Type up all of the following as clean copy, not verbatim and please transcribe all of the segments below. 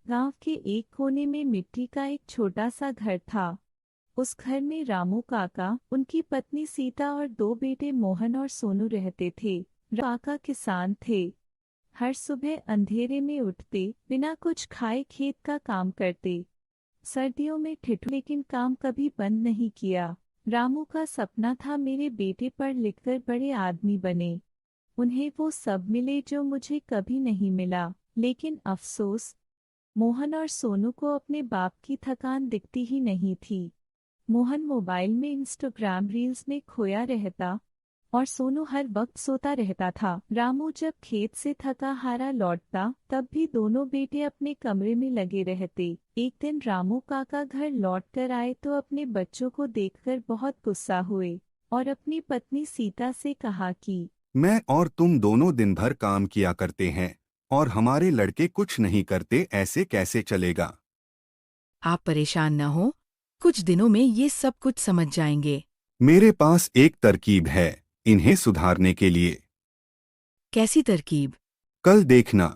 गांव के एक कोने में मिट्टी का एक छोटा सा घर था। उस घर में रामू काका, उनकी पत्नी सीता और दो बेटे मोहन और सोनू रहते थे। काका किसान थे। हर सुबह अंधेरे में उठते, बिना कुछ खाए खेत का काम करते। सर्दियों में ठिठुर, लेकिन काम कभी बंद नहीं किया। रामू का सपना था मेरे बेटे पढ़ लिखकर बड़े आदमी बने। उन्हें वो सब मिले जो मुझे कभी नहीं मिला। लेकिन अफसोस, मोहन और सोनू को अपने बाप की थकान दिखती ही नहीं थी। मोहन मोबाइल में इंस्टाग्राम रील्स में खोया रहता और सोनू हर वक्त सोता रहता था। रामू जब खेत से थका हारा लौटता, तब भी दोनों बेटे अपने कमरे में लगे रहते। एक दिन रामू काका घर लौटकर आए तो अपने बच्चों को देखकर बहुत गुस्सा हुए और अपनी पत्नी सीता से कहा कि मैं और तुम दोनों दिन भर काम किया करते हैं और हमारे लड़के कुछ नहीं करते, ऐसे कैसे चलेगा। आप परेशान न हो, कुछ दिनों में ये सब कुछ समझ जाएंगे। मेरे पास एक तरकीब है इन्हें सुधारने के लिए। कैसी तरकीब? कल देखना।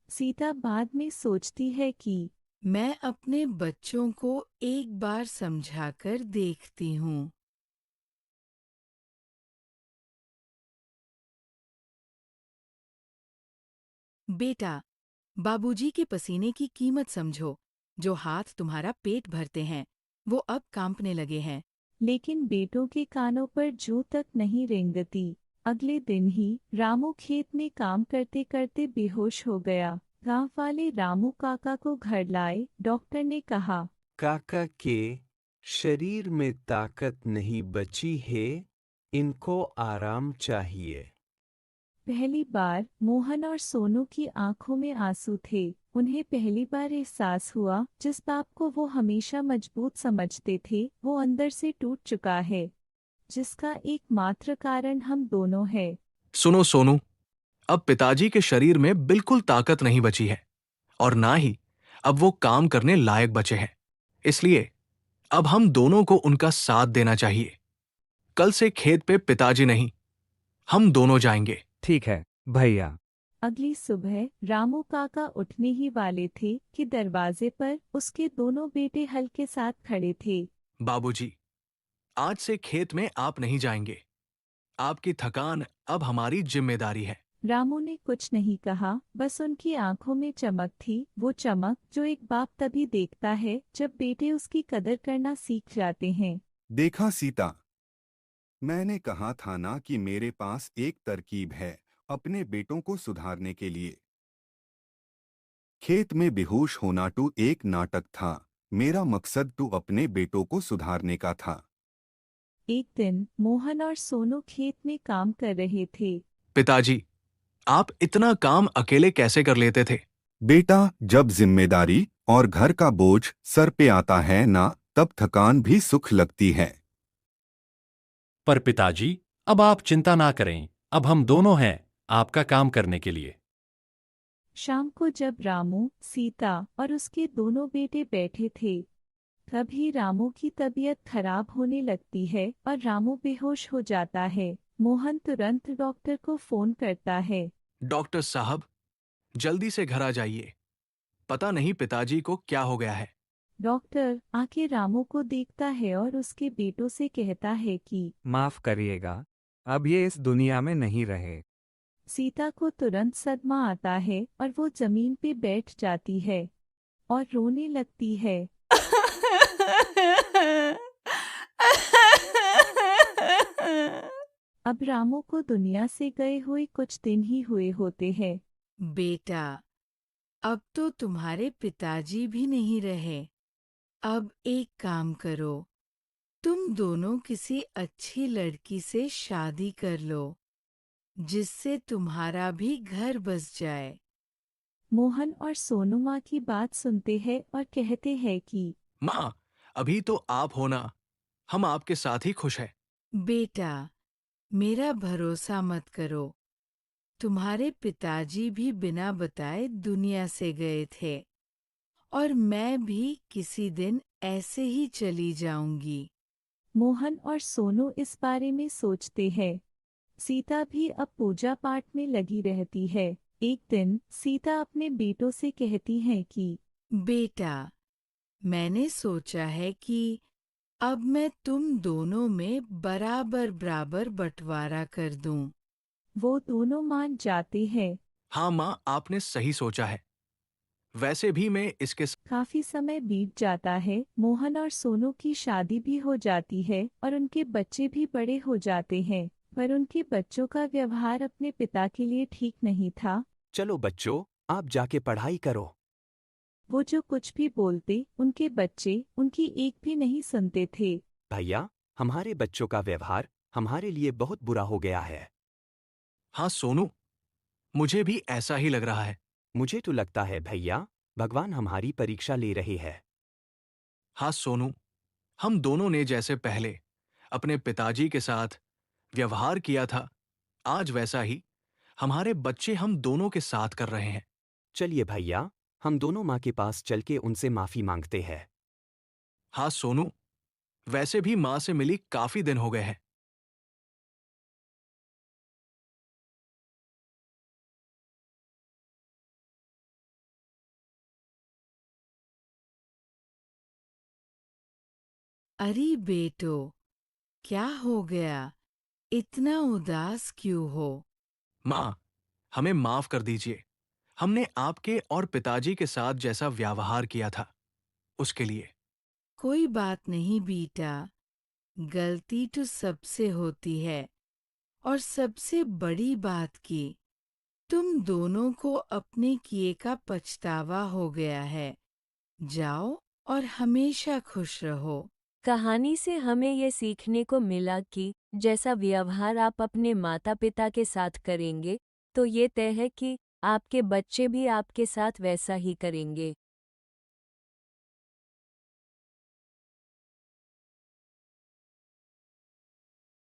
सीता बाद में सोचती है कि मैं अपने बच्चों को एक बार समझाकर देखती हूँ। बेटा, बाबूजी के पसीने की कीमत समझो। जो हाथ तुम्हारा पेट भरते हैं, वो अब कांपने लगे हैं। लेकिन बेटों के कानों पर जूं तक नहीं रेंगती। अगले दिन ही रामू खेत में काम करते करते बेहोश हो गया। गांव वाले रामू काका को घर लाए। डॉक्टर ने कहा, काका के शरीर में ताकत नहीं बची है, इनको आराम चाहिए। पहली बार मोहन और सोनू की आंखों में आंसू थे। उन्हें पहली बार एहसास हुआ, जिस बाप को वो हमेशा मजबूत समझते थे, वो अंदर से टूट चुका है, जिसका एकमात्र कारण हम दोनों है। सुनो सोनू, अब पिताजी के शरीर में बिल्कुल ताकत नहीं बची है और ना ही अब वो काम करने लायक बचे हैं। इसलिए अब हम दोनों को उनका साथ देना चाहिए। कल से खेत पे पिताजी नहीं, हम दोनों जाएंगे। ठीक है भैया। अगली सुबह रामू काका उठने ही वाले थे कि दरवाजे पर उसके दोनों बेटे हल के साथ खड़े थे। बाबूजी, आज से खेत में आप नहीं जाएंगे। आपकी थकान अब हमारी जिम्मेदारी है। रामू ने कुछ नहीं कहा, बस उनकी आंखों में चमक थी, वो चमक जो एक बाप तभी देखता है जब बेटे उसकी कदर करना सीख जाते हैं। देखा सीता, मैंने कहा था ना कि मेरे पास एक तरकीब है अपने बेटों को सुधारने के लिए। खेत में बेहोश होना तो एक नाटक था, मेरा मकसद तो अपने बेटों को सुधारने का था। एक दिन मोहन और सोनू खेत में काम कर रहे थे। पिताजी, आप इतना काम अकेले कैसे कर लेते थे? बेटा, जब जिम्मेदारी और घर का बोझ सर पे आता है ना, तब थकान भी सुख लगती है। पर पिताजी, अब आप चिंता ना करें, अब हम दोनों हैं आपका काम करने के लिए। शाम को जब रामू, सीता और उसके दोनों बेटे बैठे थे, तभी रामू की तबीयत खराब होने लगती है और रामू बेहोश हो जाता है। मोहन तुरंत डॉक्टर को फोन करता है। डॉक्टर साहब, जल्दी से घर आ जाइए। पता नहीं पिताजी को क्या हो गया है। डॉक्टर आके रामू को देखता है और उसके बेटों से कहता है कि माफ करिएगा, अब ये इस दुनिया में नहीं रहे। सीता को तुरंत सदमा आता है और वो जमीन पे बैठ जाती है और रोने लगती है। अब रामू को दुनिया से गए हुए कुछ दिन ही हुए होते हैं। बेटा, अब तो तुम्हारे पिताजी भी नहीं रहे। अब एक काम करो, तुम दोनों किसी अच्छी लड़की से शादी कर लो, जिससे तुम्हारा भी घर बस जाए। मोहन और सोनू माँ की बात सुनते हैं और कहते हैं कि माँ, अभी तो आप हो ना, हम आपके साथ ही खुश हैं। बेटा, मेरा भरोसा मत करो। तुम्हारे पिताजी भी बिना बताए दुनिया से गए थे और मैं भी किसी दिन ऐसे ही चली जाऊंगी। मोहन और सोनू इस बारे में सोचते हैं। सीता भी अब पूजा पाठ में लगी रहती है। एक दिन सीता अपने बेटों से कहती है कि बेटा, मैंने सोचा है कि अब मैं तुम दोनों में बराबर बराबर बंटवारा कर दूं। वो दोनों मान जाते हैं। हाँ माँ, आपने सही सोचा है। वैसे भी मैं इसके काफी समय बीत जाता है। मोहन और सोनू की शादी भी हो जाती है और उनके बच्चे भी बड़े हो जाते हैं, पर उनके बच्चों का व्यवहार अपने पिता के लिए ठीक नहीं था। चलो बच्चों, आप जाके पढ़ाई करो। वो जो कुछ भी बोलते, उनके बच्चे उनकी एक भी नहीं सुनते थे। भैया, हमारे बच्चों का व्यवहार हमारे लिए बहुत बुरा हो गया है। हाँ सोनू, मुझे भी ऐसा ही लग रहा है। मुझे तो लगता है भैया, भगवान हमारी परीक्षा ले रहे हैं। हाँ सोनू, हम दोनों ने जैसे पहले अपने पिताजी के साथ व्यवहार किया था, आज वैसा ही हमारे बच्चे हम दोनों के साथ कर रहे हैं। चलिए भैया, हम दोनों माँ के पास चल के उनसे माफी मांगते हैं। हाँ सोनू, वैसे भी माँ से मिली काफी दिन हो गए हैं। अरे बेटो, क्या हो गया? इतना उदास क्यों हो? माँ, हमें माफ कर दीजिए। हमने आपके और पिताजी के साथ जैसा व्यवहार किया था, उसके लिए। कोई बात नहीं बेटा, गलती तो सबसे होती है। और सबसे बड़ी बात की, तुम दोनों को अपने किए का पछतावा हो गया है। जाओ और हमेशा खुश रहो। कहानी से हमें ये सीखने को मिला कि जैसा व्यवहार आप अपने माता पिता के साथ करेंगे, तो ये तय है कि आपके बच्चे भी आपके साथ वैसा ही करेंगे।